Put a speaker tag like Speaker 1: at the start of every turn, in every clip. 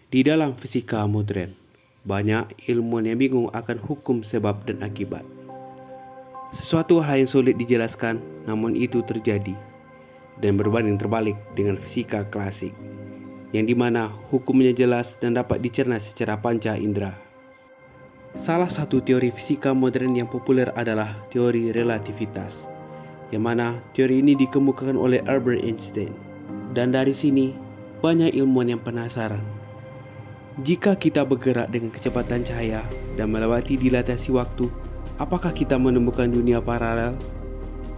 Speaker 1: Di dalam fisika modern, banyak ilmuwan yang bingung akan hukum sebab dan akibat. Sesuatu hal yang sulit dijelaskan, namun itu terjadi dan berbanding terbalik dengan fisika klasik, yang dimana hukumnya jelas dan dapat dicerna secara panca indera. Salah satu teori fisika modern yang populer adalah teori relativitas, yang mana teori ini dikemukakan oleh Albert Einstein. Dan dari sini, banyak ilmuwan yang penasaran. Jika kita bergerak dengan kecepatan cahaya dan melewati dilatasi waktu, apakah kita menemukan dunia paralel?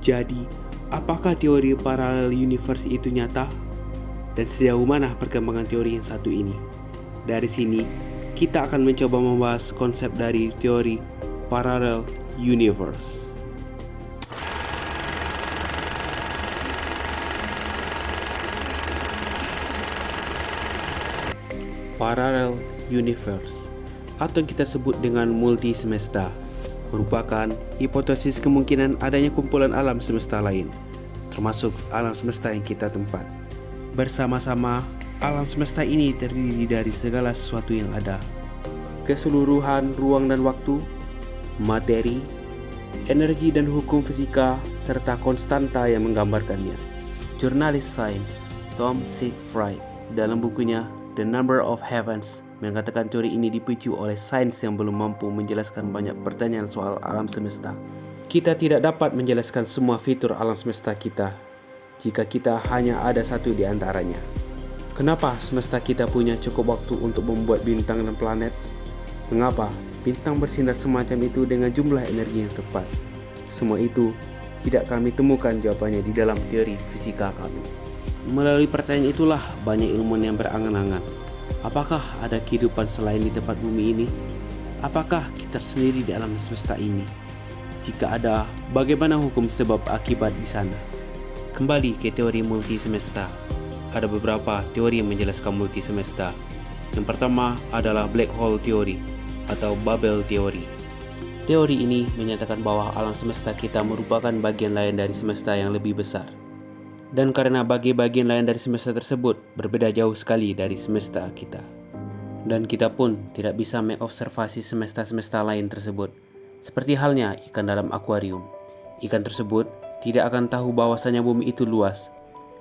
Speaker 1: Jadi, apakah teori parallel universe itu nyata? Dan sejauh mana perkembangan teori yang satu ini? Dari sini, kita akan mencoba membahas konsep dari teori parallel universe. Parallel universe, atau yang kita sebut dengan multi semesta, merupakan hipotesis kemungkinan adanya kumpulan alam semesta lain, termasuk alam semesta yang kita tempat. Bersama-sama, alam semesta ini terdiri dari segala sesuatu yang ada, keseluruhan ruang dan waktu, materi, energi dan hukum fisika, serta konstanta yang menggambarkannya. Jurnalis sains Tom Siegfried dalam bukunya The Number of Heavens mengatakan teori ini dipicu oleh sains yang belum mampu menjelaskan banyak pertanyaan soal alam semesta. Kita tidak dapat menjelaskan semua fitur alam semesta kita jika kita hanya ada satu di antaranya. Kenapa semesta kita punya cukup waktu untuk membuat bintang dan planet? Mengapa bintang bersinar semacam itu dengan jumlah energi yang tepat? Semua itu tidak kami temukan jawabannya di dalam teori fisika kami. Melalui pertanyaan itulah banyak ilmuwan yang berangan-angan. Apakah ada kehidupan selain di tempat bumi ini? Apakah kita sendiri di alam semesta ini? Jika ada, bagaimana hukum sebab akibat di sana? Kembali ke teori multi semesta. Ada beberapa teori yang menjelaskan multi semesta. Yang pertama adalah black hole theory atau bubble theory. Teori ini menyatakan bahwa alam semesta kita merupakan bagian lain dari semesta yang lebih besar. Dan karena bagian lain dari semesta tersebut berbeda jauh sekali dari semesta kita, dan kita pun tidak bisa mengobservasi semesta-semesta lain tersebut. Seperti halnya ikan dalam akuarium, ikan tersebut tidak akan tahu bahwasanya bumi itu luas.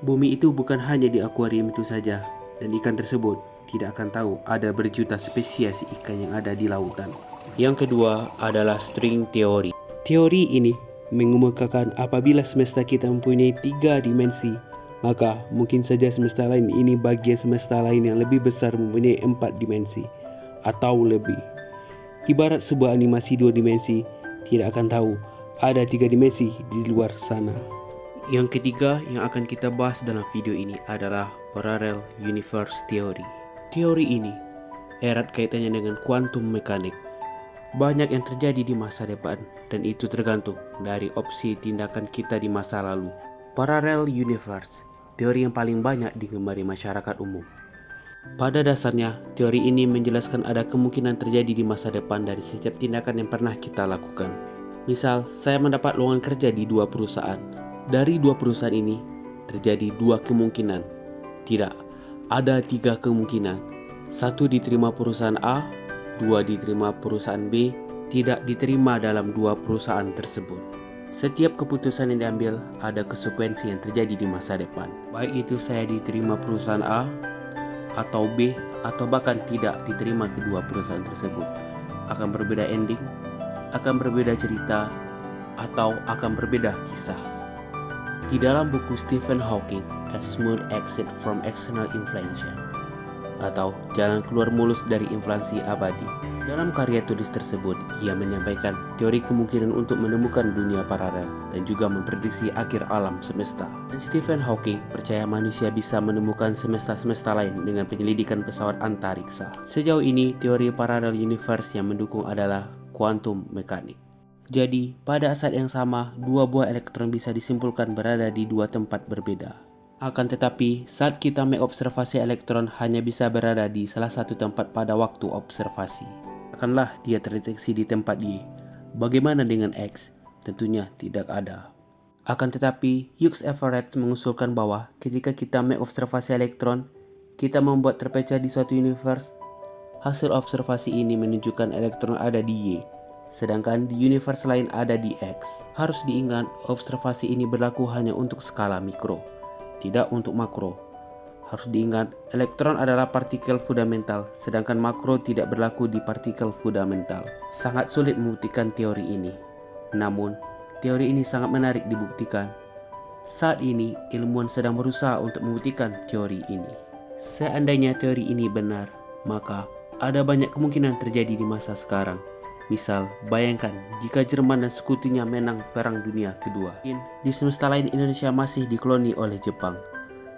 Speaker 1: Bumi itu bukan hanya di akuarium itu saja, dan ikan tersebut tidak akan tahu ada berjuta spesies ikan yang ada di lautan. Yang kedua adalah string theory. Teori ini mengemukakan apabila semesta kita mempunyai 3 dimensi, maka mungkin saja semesta lain ini bagian semesta lain yang lebih besar mempunyai 4 dimensi atau lebih. Ibarat sebuah animasi 2 dimensi tidak akan tahu ada 3 dimensi di luar sana. Yang ketiga yang akan kita bahas dalam video ini adalah parallel universe theory. Teori ini erat kaitannya dengan quantum mechanics. Banyak yang terjadi di masa depan, dan itu tergantung dari opsi tindakan kita di masa lalu. Parallel universe, teori yang paling banyak digemari masyarakat umum. Pada dasarnya, teori ini menjelaskan ada kemungkinan terjadi di masa depan dari setiap tindakan yang pernah kita lakukan. Misal, saya mendapat lowongan kerja di 2 perusahaan. Dari 2 perusahaan ini, terjadi 2 kemungkinan. Tidak, ada 3 kemungkinan. 1 diterima perusahaan A, 2 diterima perusahaan B, tidak diterima dalam 2 perusahaan tersebut. Setiap keputusan yang diambil ada konsekuensi yang terjadi di masa depan. Baik itu saya diterima perusahaan A atau B, atau bahkan tidak diterima kedua perusahaan tersebut. Akan berbeda ending, akan berbeda cerita, atau akan berbeda kisah. Di dalam buku Stephen Hawking, A Smooth Exit from External Inflation, atau Jalan Keluar Mulus dari Inflasi Abadi. Dalam karya tulis tersebut, ia menyampaikan teori kemungkinan untuk menemukan dunia paralel dan juga memprediksi akhir alam semesta. Dan Stephen Hawking percaya manusia bisa menemukan semesta-semesta lain dengan penyelidikan pesawat antariksa. Sejauh ini, teori parallel universe yang mendukung adalah quantum mechanics. Jadi, pada saat yang sama, 2 buah elektron bisa disimpulkan berada di 2 tempat berbeda. Akan tetapi, saat kita mengobservasi elektron hanya bisa berada di salah satu tempat pada waktu observasi. Akanlah dia terdeteksi di tempat Y. Bagaimana dengan X? Tentunya tidak ada. Akan tetapi, Hughes Everett mengusulkan bahwa ketika kita mengobservasi elektron, kita membuat terpecah di suatu universe. Hasil observasi ini menunjukkan elektron ada di Y, sedangkan di universe lain ada di X. Harus diingat, observasi ini berlaku hanya untuk skala mikro, tidak untuk makro. Harus diingat, elektron adalah partikel fundamental, sedangkan makro tidak berlaku di partikel fundamental. Sangat sulit membuktikan teori ini. Namun, teori ini sangat menarik dibuktikan. Saat ini, ilmuwan sedang berusaha untuk membuktikan teori ini. Seandainya teori ini benar, maka ada banyak kemungkinan terjadi di masa sekarang. Misal, bayangkan jika Jerman dan sekutunya menang Perang Dunia Kedua. Di semesta lain Indonesia masih dikoloni oleh Jepang.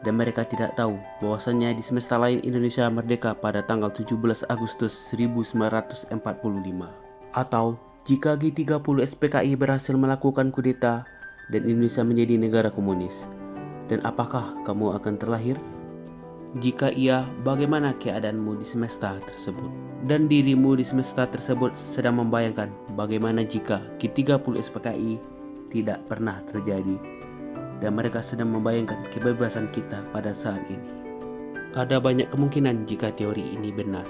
Speaker 1: Dan mereka tidak tahu bahwasannya di semesta lain Indonesia merdeka pada tanggal 17 Agustus 1945. Atau jika G30 SPKI berhasil melakukan kudeta dan Indonesia menjadi negara komunis. Dan apakah kamu akan terlahir? Jika iya, bagaimana keadaanmu di semesta tersebut? Dan dirimu di semesta tersebut sedang membayangkan bagaimana jika G30 SPKI tidak pernah terjadi. Dan mereka sedang membayangkan kebebasan kita pada saat ini. Ada banyak kemungkinan jika teori ini benar.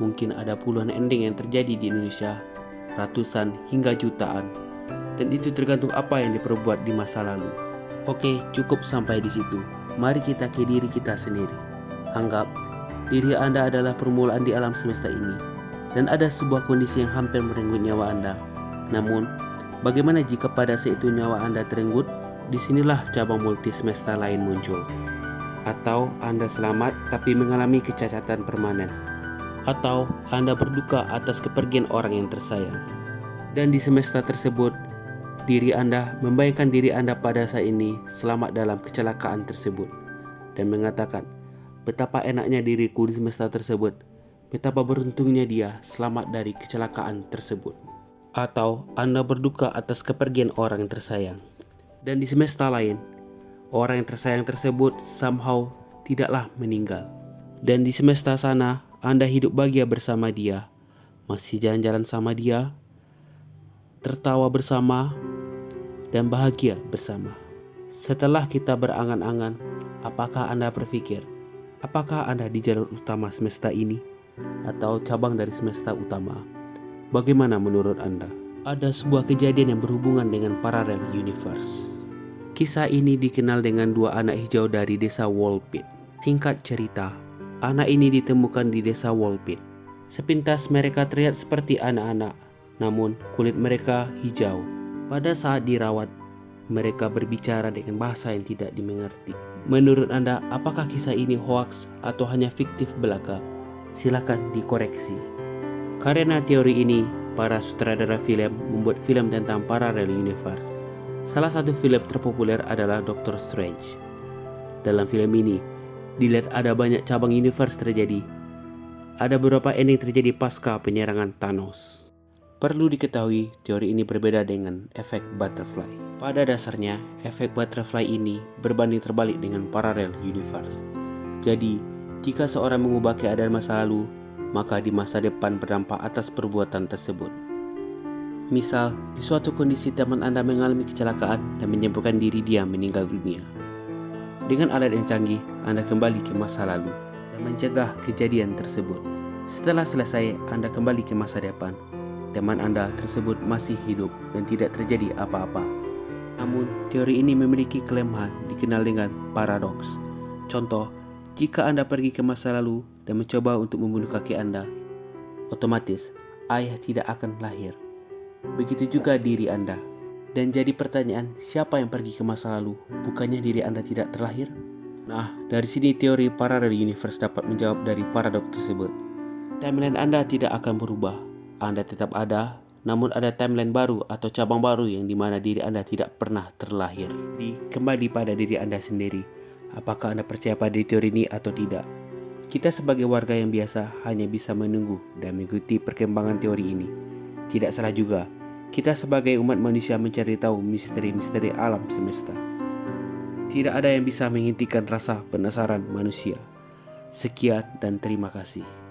Speaker 1: Mungkin ada puluhan ending yang terjadi di Indonesia, ratusan hingga jutaan. Dan itu tergantung apa yang diperbuat di masa lalu. Oke, cukup sampai di situ. Mari kita ke diri kita sendiri. Anggap diri Anda adalah permulaan di alam semesta ini. Dan ada sebuah kondisi yang hampir merenggut nyawa Anda. Namun, bagaimana jika pada saat itu nyawa Anda terenggut? Disinilah cabang multi semesta lain muncul. Atau Anda selamat tapi mengalami kecacatan permanen. Atau Anda berduka atas kepergian orang yang tersayang. Dan di semesta tersebut, diri Anda membayangkan diri Anda pada saat ini selamat dalam kecelakaan tersebut. Dan mengatakan, betapa enaknya diriku di semesta tersebut. Betapa beruntungnya dia selamat dari kecelakaan tersebut. Atau Anda berduka atas kepergian orang yang tersayang. Dan di semesta lain, orang yang tersayang tersebut somehow tidaklah meninggal. Dan di semesta sana, Anda hidup bahagia bersama dia, masih jalan-jalan sama dia, tertawa bersama, dan bahagia bersama. Setelah kita berangan-angan, apakah Anda berpikir, apakah Anda di jalur utama semesta ini? Atau cabang dari semesta utama? Bagaimana menurut Anda? Ada sebuah kejadian yang berhubungan dengan parallel universe. Kisah ini dikenal dengan dua anak hijau dari desa Wolpit. Singkat cerita, anak ini ditemukan di desa Wolpit. Sepintas mereka terlihat seperti anak-anak, namun kulit mereka hijau. Pada saat dirawat, mereka berbicara dengan bahasa yang tidak dimengerti. Menurut Anda, apakah kisah ini hoaks atau hanya fiktif belaka? Silakan dikoreksi. Karena teori ini, para sutradara film membuat film tentang parallel universe. Salah satu film terpopuler adalah Doctor Strange. Dalam film ini, dilihat ada banyak cabang universe terjadi. Ada beberapa ending terjadi pasca penyerangan Thanos. Perlu diketahui, teori ini berbeda dengan efek butterfly. Pada dasarnya, efek butterfly ini berbanding terbalik dengan parallel universe. Jadi, jika seorang mengubah keadaan masa lalu, maka di masa depan berdampak atas perbuatan tersebut. Misal, di suatu kondisi teman Anda mengalami kecelakaan dan menyebabkan diri dia meninggal dunia. Dengan alat yang canggih, Anda kembali ke masa lalu dan mencegah kejadian tersebut. Setelah selesai, Anda kembali ke masa depan. Teman Anda tersebut masih hidup dan tidak terjadi apa-apa. Namun, teori ini memiliki kelemahan dikenal dengan paradoks. Contoh, jika Anda pergi ke masa lalu dan mencoba untuk membunuh kakek Anda, otomatis ayah tidak akan lahir. Begitu juga diri Anda. Dan jadi pertanyaan, siapa yang pergi ke masa lalu? Bukannya diri Anda tidak terlahir? Nah, dari sini teori parallel universe dapat menjawab dari paradoks tersebut. Timeline Anda tidak akan berubah. Anda tetap ada, namun ada timeline baru atau cabang baru yang dimana diri Anda tidak pernah terlahir. Jadi, kembali pada diri Anda sendiri. Apakah Anda percaya pada teori ini atau tidak? Kita sebagai warga yang biasa hanya bisa menunggu dan mengikuti perkembangan teori ini. Tidak salah juga, kita sebagai umat manusia mencari tahu misteri-misteri alam semesta. Tidak ada yang bisa menghentikan rasa penasaran manusia. Sekian dan terima kasih.